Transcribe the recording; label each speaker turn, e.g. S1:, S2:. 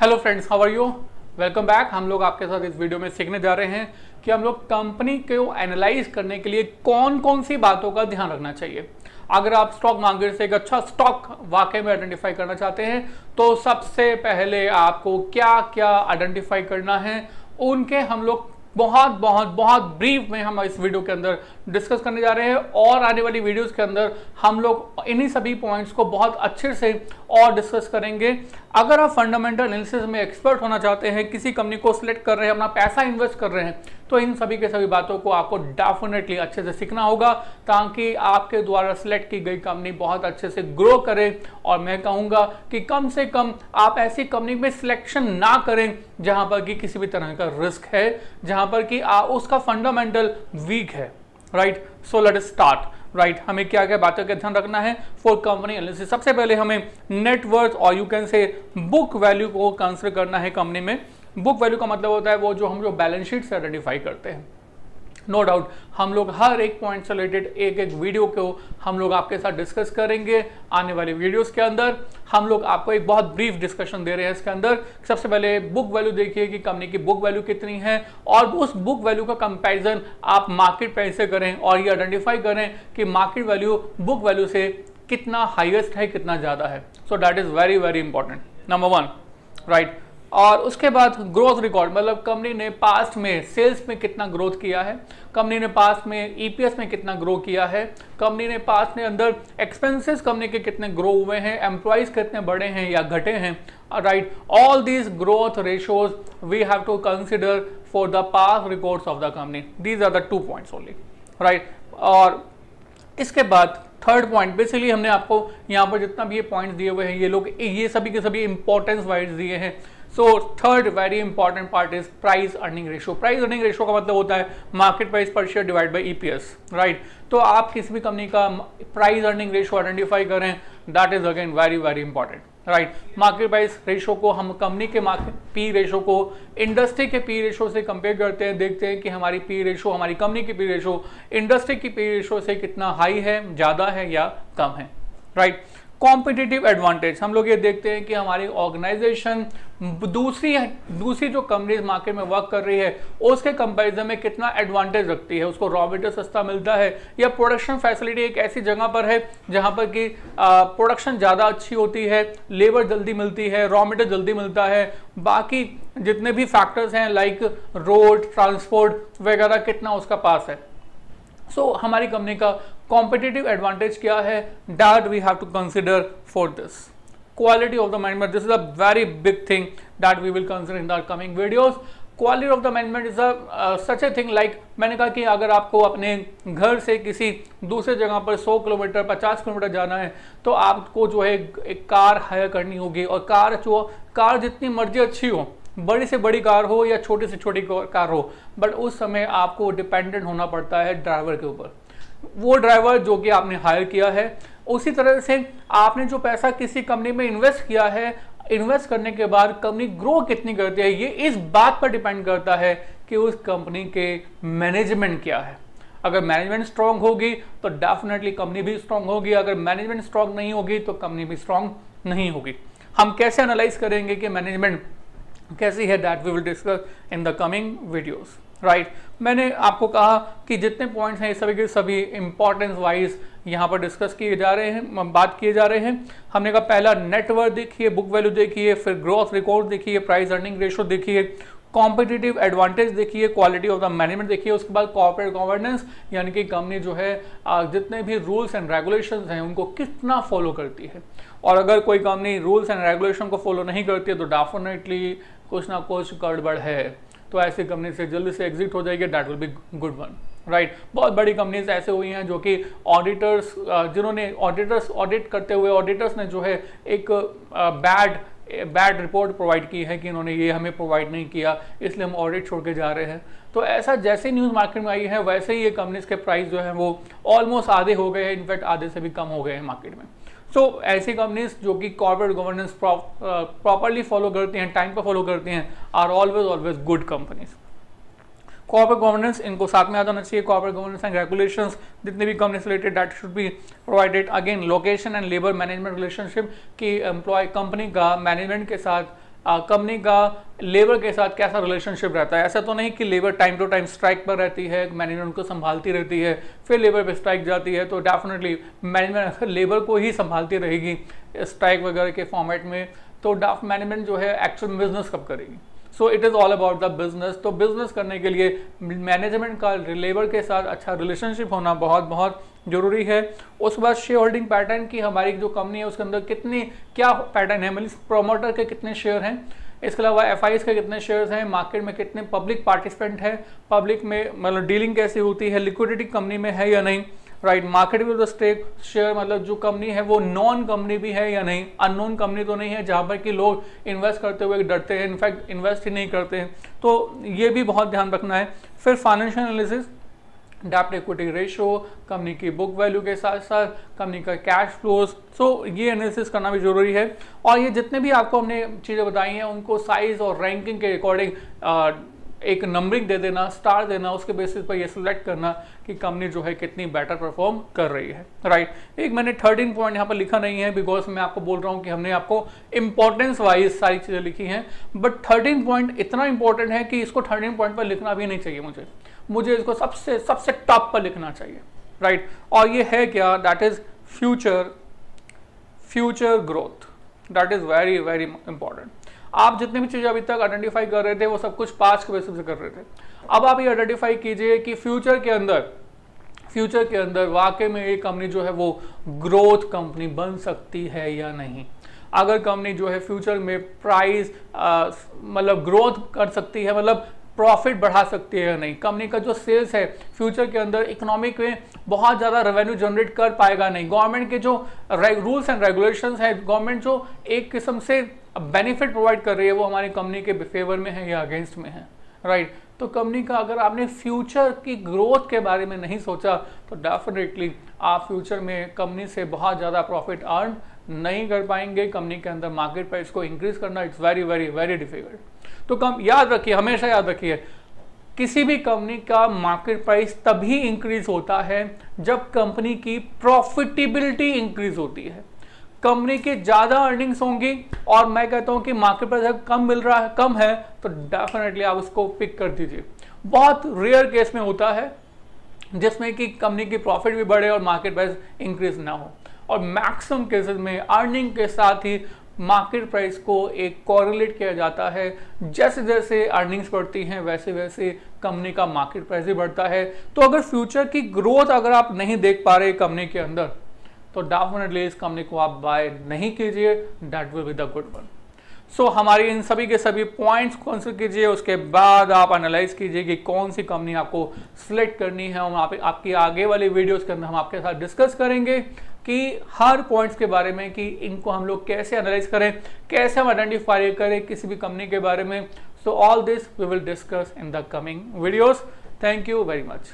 S1: Hello friends, how are you? Welcome back. हम लोग आपके साथ इस वीडियो में सीखने जा रहे हैं कि हम लोग कंपनी को एनालाइज करने के लिए कौन कौन सी बातों का ध्यान रखना चाहिए। अगर आप स्टॉक मार्केट से एक अच्छा स्टॉक वाकई में आइडेंटिफाई करना चाहते हैं तो सबसे पहले आपको क्या क्या आइडेंटिफाई करना है, उनके हम लोग बहुत ब्रीफ में हम इस वीडियो के अंदर डिस्कस करने जा रहे हैं। और आने वाली वीडियोस के अंदर हम लोग इन्हीं सभी पॉइंट्स को बहुत अच्छे से और डिस्कस करेंगे। अगर आप फंडामेंटल एनालिसिस में एक्सपर्ट होना चाहते हैं, किसी कंपनी को सिलेक्ट कर रहे हैं, अपना पैसा इन्वेस्ट कर रहे हैं, तो इन सभी के सभी बातों को आपको डेफिनेटली अच्छे से सीखना होगा ताकि आपके द्वारा सिलेक्ट की गई कंपनी बहुत अच्छे से ग्रो करे। और मैं कहूँगा कि कम से कम आप ऐसी कंपनी में सिलेक्शन ना करें जहां पर कि किसी भी तरह का रिस्क है, जहां पर कि उसका फंडामेंटल वीक है। Right, so let us start. Right, हमें क्या क्या बातों का ध्यान रखना है फॉर कंपनी एनालिसिस। सबसे पहले हमें नेटवर्थ और you can say book value को कंसिडर करना है कंपनी में। बुक वैल्यू का मतलब होता है वो जो हम जो बैलेंस शीट से आइडेंटिफाई करते हैं। नो डाउट हम लोग हर एक पॉइंट से रिलेटेड एक एक वीडियो को हम लोग आपके साथ डिस्कस करेंगे। आने वाले वीडियोस के अंदर हम लोग आपको एक बहुत ब्रीफ डिस्कशन दे रहे हैं इसके अंदर। सबसे पहले बुक वैल्यू देखिए कि कंपनी की बुक वैल्यू कितनी है और उस बुक वैल्यू का कंपैरिजन आप मार्केट प्राइस से करें और ये आइडेंटिफाई करें कि मार्केट वैल्यू बुक वैल्यू से कितना हाईएस्ट है, कितना ज़्यादा है। So that is very very important, number one. Right, और उसके बाद ग्रोथ रिकॉर्ड, मतलब कंपनी ने पास्ट में सेल्स में कितना ग्रोथ किया है, कंपनी ने पास्ट में ईपीएस में कितना ग्रो किया है, कंपनी ने पास्ट में अंदर एक्सपेंसेस कंपनी के कितने ग्रो हुए हैं, एम्प्लॉइज कितने बढ़े हैं या घटे हैं। Right, all these growth ratios we have to consider for the past records of the company. These are the 2 points only. Right, और इसके बाद थर्ड पॉइंट, बेसिकली हमने आपको यहाँ पर जितना भी ये पॉइंट्स दिए हुए हैं ये सभी के सभी इंपॉर्टेंस वाइज दिए हैं। So third very important part is price earning ratio. Price earning ratio का मतलब होता है मार्केट प्राइस पर share divide by EPS. Right, तो आप किसी भी कंपनी का प्राइस अर्निंग रेशियो आइडेंटिफाई करें, that is again very very important. Right, market price ratio को हम कंपनी के मार्केट पी रेशियो को इंडस्ट्री के पी रेशियो से कंपेयर करते हैं, देखते हैं कि हमारी पी रेशियो, हमारी कंपनी की पी रेशियो इंडस्ट्री की पी रेशियो से कितना हाई है, ज़्यादा है या कम है। राइट, कॉम्पिटिटिव एडवांटेज, हम लोग ये देखते हैं कि हमारी ऑर्गेनाइजेशन दूसरी जो कंपनीज मार्केट में वर्क कर रही है उसके कंपैरिजन में कितना एडवांटेज रखती है। उसको रॉ मटेरियल सस्ता मिलता है या प्रोडक्शन फैसिलिटी एक ऐसी जगह पर है जहां पर कि प्रोडक्शन ज़्यादा अच्छी होती है, लेबर जल्दी मिलती है, रॉ मटेरियल जल्दी मिलता है, बाकी जितने भी फैक्टर्स हैं लाइक रोड ट्रांसपोर्ट वगैरह कितना उसका पास है। सो हमारी कंपनी का कॉम्पिटिटिव एडवांटेज क्या है, that we have to consider for this. Quality of the management, this is a very big thing that we will consider in the coming videos. Quality of the management is such a thing, like मैंने कहा कि अगर आपको अपने घर से किसी दूसरे जगह पर 100 किलोमीटर 50 किलोमीटर जाना है तो आपको जो है एक कार हायर करनी होगी। और कार जितनी मर्जी अच्छी हो, बड़ी से बड़ी कार हो या छोटी से छोटी कार हो, बट उस समय आपको डिपेंडेंट होना पड़ता है ड्राइवर के ऊपर। वो ड्राइवर जो कि आपने हायर किया है, उसी तरह से आपने जो पैसा किसी कंपनी में इन्वेस्ट किया है, इन्वेस्ट करने के बाद कंपनी ग्रो कितनी करती है, ये इस बात पर डिपेंड करता है कि उस कंपनी के मैनेजमेंट क्या है। अगर मैनेजमेंट स्ट्रांग होगी तो डेफिनेटली कंपनी भी स्ट्रांग होगी, अगर मैनेजमेंट स्ट्रांग नहीं होगी तो कंपनी भी स्ट्रांग नहीं होगी। हम कैसे एनालाइज करेंगे कि मैनेजमेंट कैसी है, that we will discuss in the coming videos. Right, मैंने आपको कहा कि जितने पॉइंट्स हैं ये सभी के सभी इंपॉर्टेंस वाइज यहाँ पर डिस्कस किए जा रहे हैं, बात किए जा रहे हैं। हमने कहा पहला नेटवर्थ देखिए, बुक वैल्यू देखिए, फिर ग्रोथ रिकॉर्ड देखिए, प्राइस अर्निंग रेशियो देखिए, कॉम्पिटिटिव एडवांटेज देखिए, क्वालिटी ऑफ द मैनेजमेंट देखिए, उसके बाद कॉर्पोरेट गवर्नेंस यानी कि कंपनी जो है जितने भी रूल्स एंड रेगुलेशंस हैं उनको कितना फॉलो करती है। और अगर कोई कंपनी रूल्स एंड रेगुलेशन को फॉलो नहीं करती है तो डेफिनेटली कुछ ना कुछ गड़बड़ है, तो ऐसी कंपनी से जल्दी से एग्जिट हो जाएगी, that will be good one. Right, बहुत बड़ी कंपनीज ऐसे हुई हैं जो कि ऑडिटर्स जिन्होंने ऑडिट करते हुए ऑडिटर्स ने जो है एक बैड रिपोर्ट प्रोवाइड की है कि इन्होंने ये हमें प्रोवाइड नहीं किया, इसलिए हम ऑडिट छोड़ के जा रहे हैं। तो ऐसा जैसे ही न्यूज़ मार्केट में आई है वैसे ही ये कंपनीज के प्राइस जो है वो ऑलमोस्ट आधे हो गए हैं, इनफैक्ट आधे से भी कम हो गए हैं मार्केट में। सो ऐसी कंपनीज जो कि कॉर्पोरेट गवर्नेंस प्रॉपरली फॉलो करती हैं, टाइम पर फॉलो करती हैं, are always good companies. Corporate governance इनको साथ में आ जाना चाहिए। कॉर्पोरेट गवर्नेंस एंड रेगुलेशंस जितने भी कंपनी से related that should be provided. Again location and labour management relationship की एम्प्लॉय कंपनी का मैनेजमेंट के साथ कंपनी का लेबर के साथ कैसा रिलेशनशिप रहता है। ऐसा तो नहीं कि labour time to time strike पर रहती है, मैनेजमेंट उनको संभालती रहती है, फिर लेबर पे स्ट्राइक जाती है, तो डेफिनेटली मैनेजमेंट अगर लेबर को ही संभालती रहेगी स्ट्राइक वगैरह के फॉर्मेट में, तो मैनेजमेंट जो है एक्चुअल बिजनेस कब करेगी। So it is all about the business. तो बिजनेस करने के लिए मैनेजमेंट का लेबर के साथ अच्छा रिलेशनशिप होना बहुत बहुत जरूरी है। उसके बाद शेयर होल्डिंग पैटर्न की, हमारी जो कंपनी है उसके अंदर कितनी क्या पैटर्न है, मतलब प्रोमोटर के कितने शेयर हैं, इसके अलावा एफआईज के कितने शेयर्स हैं, मार्केट में कितने पब्लिक पार्टिसिपेंट है, पब्लिक में मतलब डीलिंग कैसी होती है, लिक्विडिटी कंपनी में है या नहीं, right. Market with the stake share, मतलब जो कंपनी है वो नॉन कंपनी भी है या नहीं, अननोन कंपनी तो नहीं है जहां पर कि लोग इन्वेस्ट करते हुए डरते हैं, इनफैक्ट इन्वेस्ट ही नहीं करते हैं, तो ये भी बहुत ध्यान रखना है। फिर फाइनेंशियल एनालिसिस, डेब्ट इक्विटी रेशियो, कंपनी की बुक वैल्यू के साथ साथ कंपनी का कैश फ्लोज, सो ये एनालिसिस करना भी जरूरी है। और ये जितने भी आपको हमने चीज़ें बताई हैं उनको साइज और रैंकिंग के अकॉर्डिंग एक नंबरिंग दे देना, स्टार देना, उसके बेसिस पर ये सिलेक्ट करना कि कंपनी जो है कितनी बेटर परफॉर्म कर रही है, राइट। एक मैंने 13 पॉइंट यहाँ पर लिखा नहीं है बिकॉज मैं आपको बोल रहा हूँ कि हमने आपको इंपॉर्टेंस वाइज सारी चीज़ें लिखी हैं, बट 13 पॉइंट इतना इंपॉर्टेंट है कि इसको 13 पॉइंट पर लिखना भी नहीं चाहिए, मुझे इसको सबसे सबसे टॉप पर लिखना चाहिए, राइट। और ये है क्या, that is future growth, that is very very important. आप जितनी भी चीज़ें अभी तक आइडेंटिफाई कर रहे थे वो सब कुछ पास्ट के बेसिस से कर रहे थे, अब आप ये आइडेंटिफाई कीजिए कि फ्यूचर के अंदर वाकई में ये कंपनी जो है वो ग्रोथ कंपनी बन सकती है या नहीं। अगर कंपनी जो है फ्यूचर में प्राइस मतलब ग्रोथ कर सकती है, मतलब प्रॉफिट बढ़ा सकती है या नहीं, कंपनी का जो सेल्स है फ्यूचर के अंदर इकोनॉमिक में बहुत ज़्यादा रेवेन्यू जनरेट कर पाएगा नहीं, गवर्नमेंट के जो रूल्स एंड रेगुलेशंस है, गवर्नमेंट जो एक किस्म से बेनिफिट प्रोवाइड कर रही है वो हमारी कंपनी के फेवर में है या अगेंस्ट में है, राइट। तो कंपनी का अगर आपने फ्यूचर की ग्रोथ के बारे में नहीं सोचा तो डेफिनेटली आप फ्यूचर में कंपनी से बहुत ज़्यादा प्रॉफिट अर्न नहीं कर पाएंगे। कंपनी के अंदर मार्केट प्राइस को इंक्रीज करना it's very very very difficult. तो याद रखिए, हमेशा याद रखिए, किसी भी कंपनी का मार्केट प्राइस तभी इंक्रीज होता है जब कंपनी की प्रॉफिटेबिलिटी इंक्रीज होती है। कंपनी की ज़्यादा अर्निंग्स होंगी और मैं कहता हूं कि मार्केट प्राइस अगर कम है तो डेफिनेटली आप उसको पिक कर दीजिए। बहुत रेयर केस में होता है जिसमें कि कंपनी की प्रॉफिट भी बढ़े और मार्केट प्राइस इंक्रीज ना हो, और मैक्सिमम केसेस में अर्निंग के साथ ही मार्केट प्राइस को एक कोरिलेट किया जाता है। जैसे जैसे अर्निंग्स बढ़ती हैं वैसे वैसे कंपनी का मार्केट प्राइस भी बढ़ता है। तो अगर फ्यूचर की ग्रोथ अगर आप नहीं देख पा रहे कंपनी के अंदर तो डेफिनेटली इस कंपनी को आप बाय नहीं कीजिए, that will be the good one. So हमारी इन सभी के सभी पॉइंट्स को कंसिडर कीजिए, उसके बाद आप एनालाइज कीजिए कि कौन सी कंपनी आपको सिलेक्ट करनी है। हम आपकी आगे वाली वीडियोस के अंदर हम आपके साथ डिस्कस करेंगे कि हर पॉइंट्स के बारे में कि इनको हम लोग कैसे एनालाइज करें, कैसे हम आइडेंटिफाई करें किसी भी कंपनी के बारे में। So all this we will discuss in the coming videos. Thank you very much.